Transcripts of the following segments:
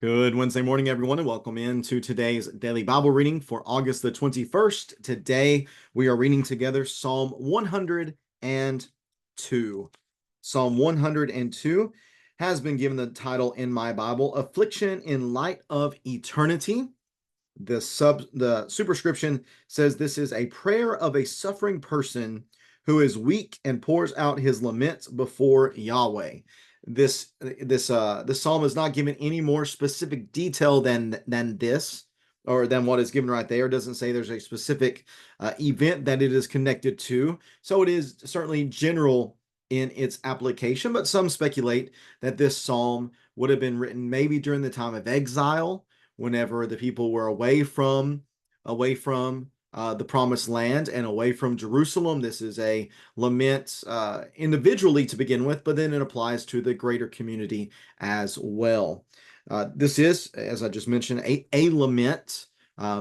Good Wednesday morning, everyone, and welcome into today's daily Bible reading for August the 21st. Today, we are reading together Psalm 102. Psalm 102 has been given the title in my Bible, Affliction in Light of Eternity. The superscription says this is a prayer of a suffering person who is weak and pours out his laments before Yahweh. This psalm is not given any more specific detail than this, or than what is given right there. It doesn't say there's a specific event that it is connected to. So it is certainly general in its application, but some speculate that this psalm would have been written maybe during the time of exile, whenever the people were away from the promised land and away from Jerusalem. This is a lament individually to begin with, but then it applies to the greater community as well. This is, as I just mentioned, a lament.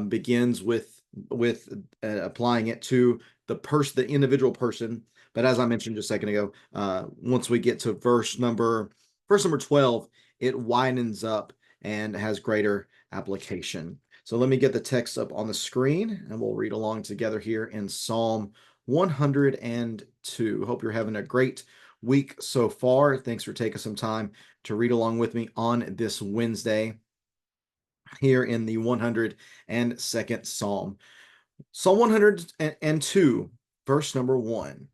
Begins with applying it to the individual person. But as I mentioned just a second ago, once we get to verse number 12, it widens up and has greater application. So let me get the text up on the screen and we'll read along together here in Psalm 102. Hope you're having a great week so far. Thanks for taking some time to read along with me on this Wednesday here in the 102nd Psalm. Psalm 102, verse number 1.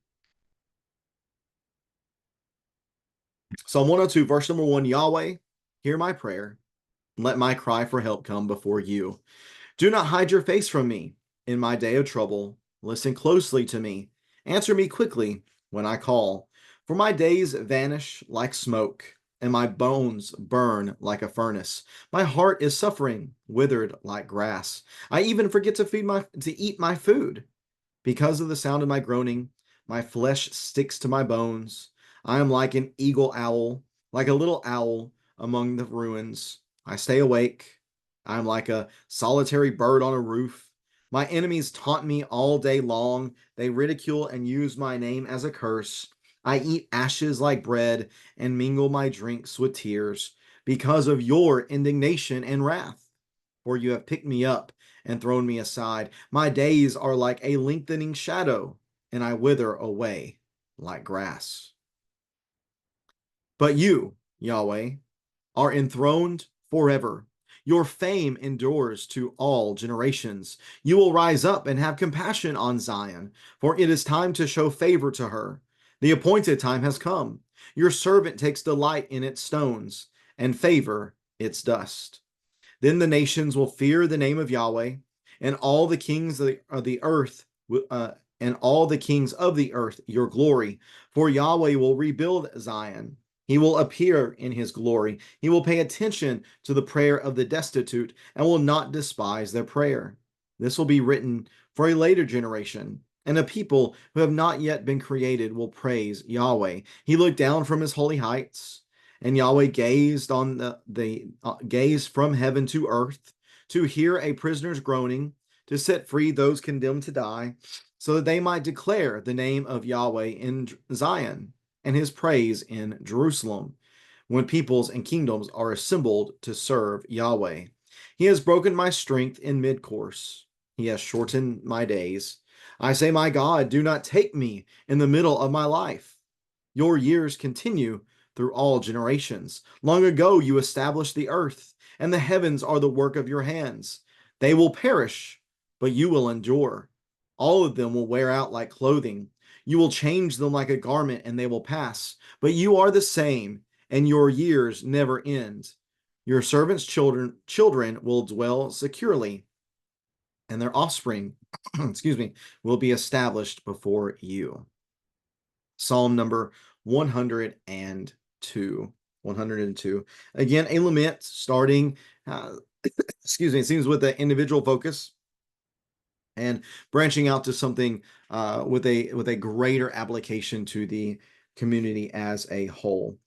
Psalm 102, verse number 1, Yahweh, hear my prayer. Let my cry for help come before you. Do not hide your face from me in my day of trouble. Listen closely to me. Answer me quickly when I call. For my days vanish like smoke, and my bones burn like a furnace. My heart is suffering, withered like grass. I even forget to eat my food. Because of the sound of my groaning, my flesh sticks to my bones. I am like an eagle owl, like a little owl among the ruins. I stay awake. I am like a solitary bird on a roof. My enemies taunt me all day long. They ridicule and use my name as a curse. I eat ashes like bread and mingle my drinks with tears because of your indignation and wrath. For you have picked me up and thrown me aside. My days are like a lengthening shadow, and I wither away like grass. But you, Yahweh, are enthroned forever. Your fame endures to all generations. You will rise up and have compassion on Zion, for it is time to show favor to her. The appointed time has come. Your servant takes delight in its stones and favor its dust. Then the nations will fear the name of Yahweh, and all the kings of the earth, and all the kings of the earth your glory. For Yahweh will rebuild Zion. He will appear in his glory. He will pay attention to the prayer of the destitute and will not despise their prayer. This will be written for a later generation, and a people who have not yet been created will praise Yahweh. He looked down from his holy heights, and Yahweh gazed on the gazed from heaven to earth to hear a prisoner's groaning, to set free those condemned to die, so that they might declare the name of Yahweh in Zion and his praise in Jerusalem, when peoples and kingdoms are assembled to serve Yahweh. He has broken my strength in mid-course. He has shortened my days. I say, my God, do not take me in the middle of my life. Your years continue through all generations. Long ago you established the earth, and the heavens are the work of your hands. They will perish, but you will endure. All of them will wear out like clothing. You will change them like a garment, and they will pass. But you are the same, and your years never end. Your servants' children will dwell securely, and their offspring, excuse me, will be established before you. Psalm number 102. 102. Again, a lament starting, excuse me, it seems with an individual focus and branching out to something with a greater application to the community as a whole.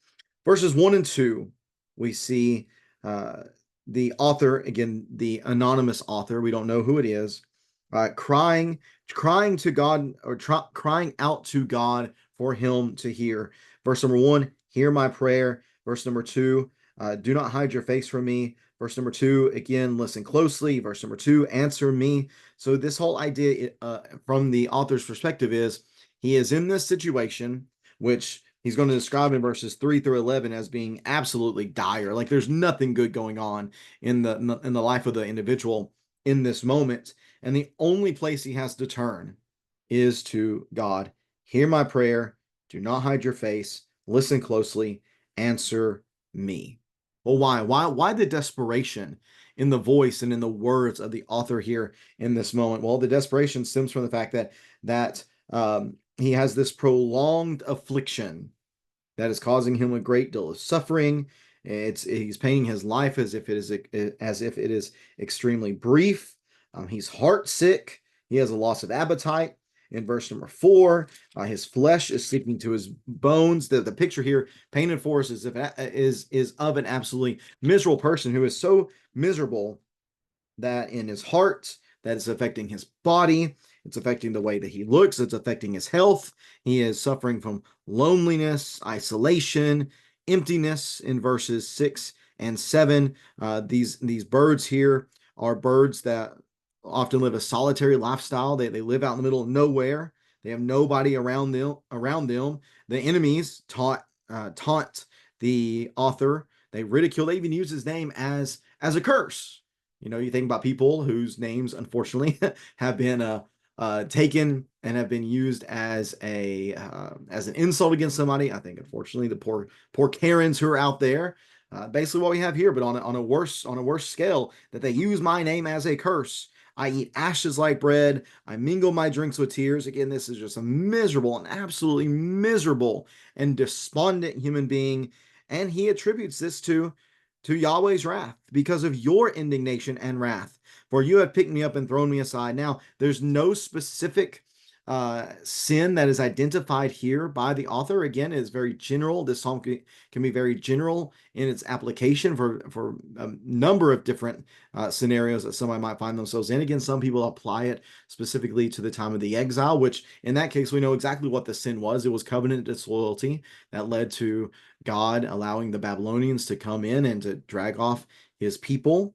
Verses 1 and 2, we see the author, again, the anonymous author, we don't know who it is, crying to God, or crying out to God for him to hear. Verse number 1, hear my prayer. Verse number 2, Do not hide your face from me. Verse number 2, again, listen closely. Verse number 2, answer me. So this whole idea from the author's perspective is he is in this situation, which he's going to describe in verses 3 through 11 as being absolutely dire. Like there's nothing good going on in the life of the individual in this moment. And the only place he has to turn is to God. Hear my prayer. Do not hide your face. Listen closely. Answer me. Well, why? Why the desperation in the voice and in the words of the author here in this moment? Well, the desperation stems from the fact that he has this prolonged affliction that is causing him a great deal of suffering. He's painting his life as if it is extremely brief. He's heart sick. He has a loss of appetite. In verse number 4, his flesh is sticking to his bones. The picture here painted for us is of an absolutely miserable person who is so miserable that in his heart, that is affecting his body. It's affecting the way that he looks. It's affecting his health. He is suffering from loneliness, isolation, emptiness in verses 6 and 7. These birds here are birds that often live a solitary lifestyle. They live out in the middle of nowhere. They have nobody around them. The enemies taunt the author. They ridicule. They even use his name as a curse. You know, you think about people whose names, unfortunately, have been taken and have been used as an insult against somebody. I think, unfortunately, the poor Karens who are out there. Basically, what we have here, but on a worse scale, that they use my name as a curse. I eat ashes like bread. I mingle my drinks with tears. Again, this is just a miserable, an absolutely miserable and despondent human being, and he attributes this to Yahweh's wrath because of your indignation and wrath. For you have picked me up and thrown me aside. Now, there's no specific sin that is identified here by the author. Again, it is very general. This psalm can be very general in its application for a number of different scenarios that somebody might find themselves in. Again, some people apply it specifically to the time of the exile, which in that case, we know exactly what the sin was. It was covenant disloyalty that led to God allowing the Babylonians to come in and to drag off his people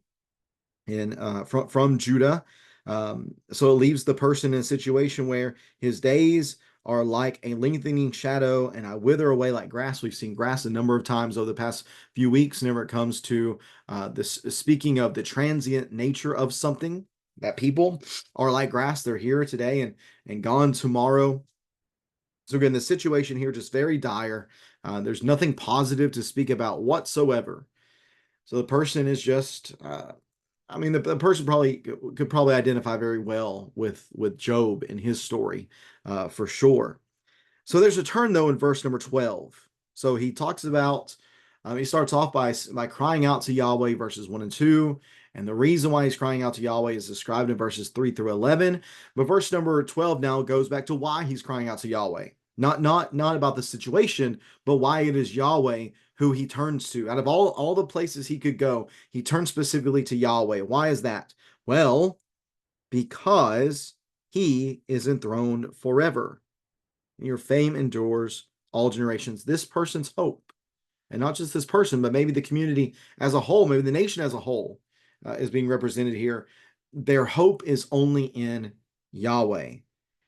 from Judah. So it leaves the person in a situation where his days are like a lengthening shadow, and I wither away like grass. We've seen grass a number of times over the past few weeks. Whenever it comes to this, speaking of the transient nature of something, that people are like grass. They're here today and gone tomorrow. So again, the situation here just very dire. There's nothing positive to speak about whatsoever. So the person is just the person could probably identify very well with Job in his story, for sure. So there's a turn though in verse number 12. So he talks about he starts off by crying out to Yahweh, verses 1 and 2. And the reason why he's crying out to Yahweh is described in verses 3 through 11. But verse number 12 now goes back to why he's crying out to Yahweh. Not about the situation, but why it is Yahweh who he turns to. Out of all the places he could go, he turns specifically to Yahweh. Why is that? Well, because he is enthroned forever. Your fame endures all generations. This person's hope, and not just this person, but maybe the community as a whole, maybe the nation as a whole, is being represented here. Their hope is only in Yahweh.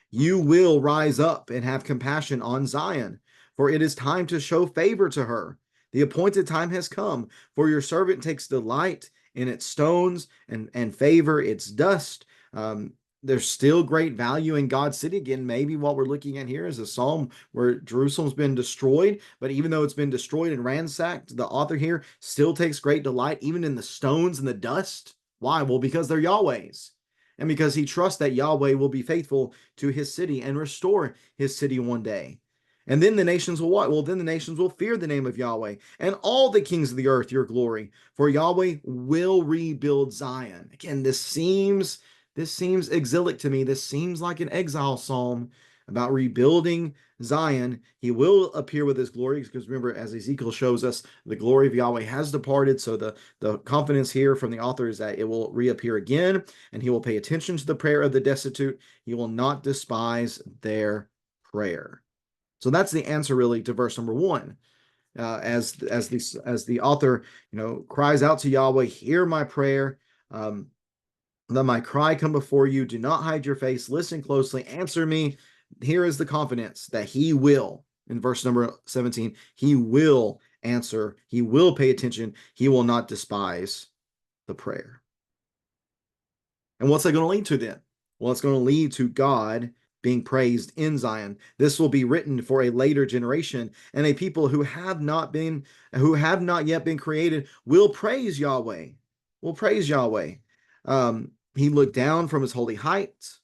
You will rise up and have compassion on Zion, for it is time to show favor to her. The appointed time has come, for your servant takes delight in its stones and favor its dust. There's still great value in God's city. Again, maybe what we're looking at here is a psalm where Jerusalem's been destroyed, but even though it's been destroyed and ransacked, the author here still takes great delight even in the stones and the dust. Why? Well, because they're Yahweh's, and because he trusts that Yahweh will be faithful to his city and restore his city one day. And then the nations will what? Well, then the nations will fear the name of Yahweh, and all the kings of the earth your glory, for Yahweh will rebuild Zion. Again, this seems exilic to me. This seems like an exile psalm about rebuilding Zion. He will appear with his glory, because remember, as Ezekiel shows us, the glory of Yahweh has departed. So the confidence here from the author is that it will reappear again, and he will pay attention to the prayer of the destitute. He will not despise their prayer. So that's the answer really to verse number 1. as the author, cries out to Yahweh, hear my prayer. Let my cry come before you. Do not hide your face. Listen closely. Answer me. Here is the confidence that he will, in verse number 17, he will answer. He will pay attention. He will not despise the prayer. And what's that going to lead to then? Well, it's going to lead to God being praised in Zion. This will be written for a later generation, and a people who have not yet been created will praise Yahweh. Will praise Yahweh. He looked down from his holy heights.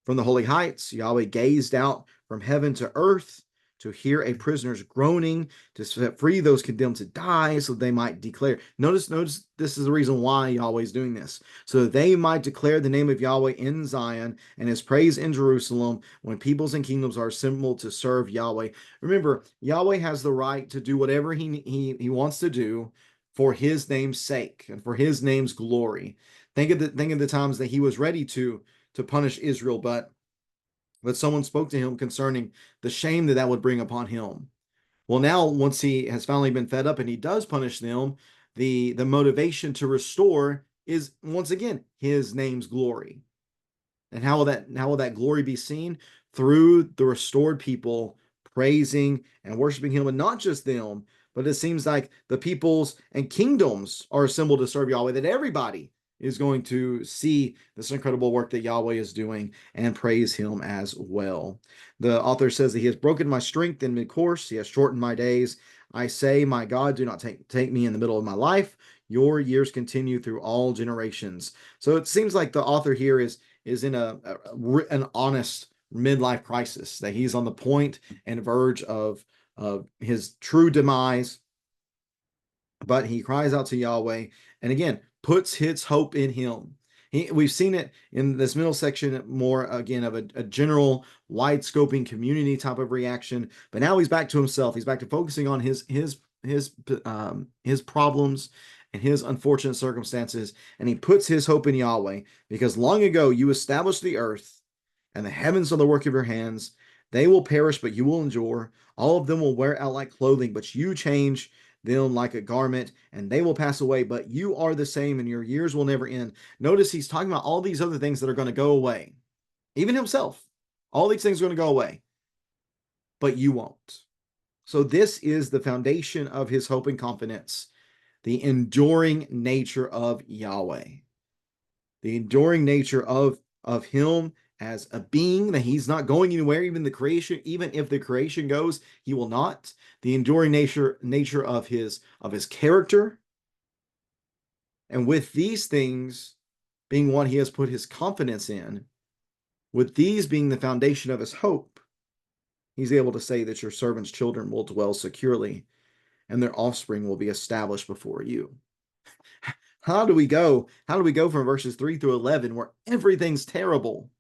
From the holy heights, Yahweh gazed out from heaven to earth to hear a prisoner's groaning, to set free those condemned to die, so they might declare. Notice this is the reason why Yahweh is doing this. So that they might declare the name of Yahweh in Zion and his praise in Jerusalem when peoples and kingdoms are assembled to serve Yahweh. Remember, Yahweh has the right to do whatever he wants to do for his name's sake and for his name's glory. Think of the times that he was ready to punish Israel, but someone spoke to him concerning the shame that would bring upon him. Well, now once he has finally been fed up and he does punish them, the motivation to restore is once again his name's glory. And how will that glory be seen? Through the restored people praising and worshiping him, and not just them, but it seems like the peoples and kingdoms are assembled to serve Yahweh, that everybody is going to see this incredible work that Yahweh is doing and praise him as well. The author says that he has broken my strength in mid-course. He has shortened my days. I say, my God, do not take me in the middle of my life. Your years continue through all generations. So it seems like the author here is in an honest midlife crisis, that he's on the point and verge of his true demise. But he cries out to Yahweh, and again, puts his hope in him. We've seen it in this middle section more, again, of a general, wide-scoping community type of reaction. But now he's back to himself. He's back to focusing on his problems and his unfortunate circumstances. And he puts his hope in Yahweh, because long ago you established the earth, and the heavens are the work of your hands. They will perish, but you will endure. All of them will wear out like clothing, but you change them like a garment, and they will pass away, but you are the same, and your years will never end. Notice he's talking about all these other things that are going to go away. Even himself. All these things are going to go away, but you won't. So this is the foundation of his hope and confidence, the enduring nature of Yahweh. The enduring nature of him as a being, that he's not going anywhere. Even if the creation goes, he will not. The enduring nature of his character. And with these things being what he has put his confidence in, with these being the foundation of his hope, he's able to say that your servant's children will dwell securely, and their offspring will be established before you. How do we go from verses 3 through 11, where everything's terrible,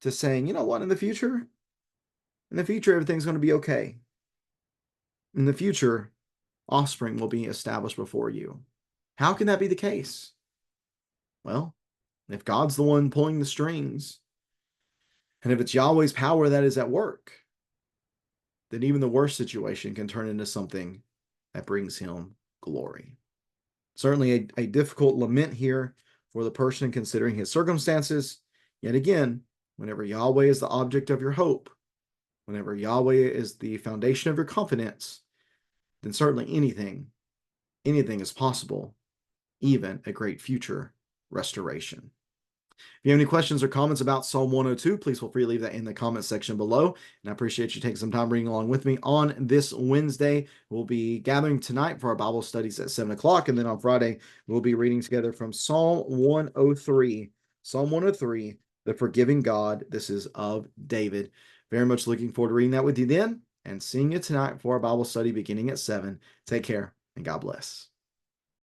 to saying, you know what, in the future, everything's going to be okay. In the future, offspring will be established before you. How can that be the case? Well, if God's the one pulling the strings, and if it's Yahweh's power that is at work, then even the worst situation can turn into something that brings him glory. Certainly a difficult lament here for the person considering his circumstances. Yet again, whenever Yahweh is the object of your hope, whenever Yahweh is the foundation of your confidence, then certainly anything is possible, even a great future restoration. If you have any questions or comments about Psalm 102, please feel free to leave that in the comment section below. And I appreciate you taking some time reading along with me on this Wednesday. We'll be gathering tonight for our Bible studies at 7 o'clock. And then on Friday, we'll be reading together from Psalm 103. Psalm 103, the forgiving God. This is of David. Very much looking forward to reading that with you then, and seeing you tonight for our Bible study beginning at 7. Take care, and God bless.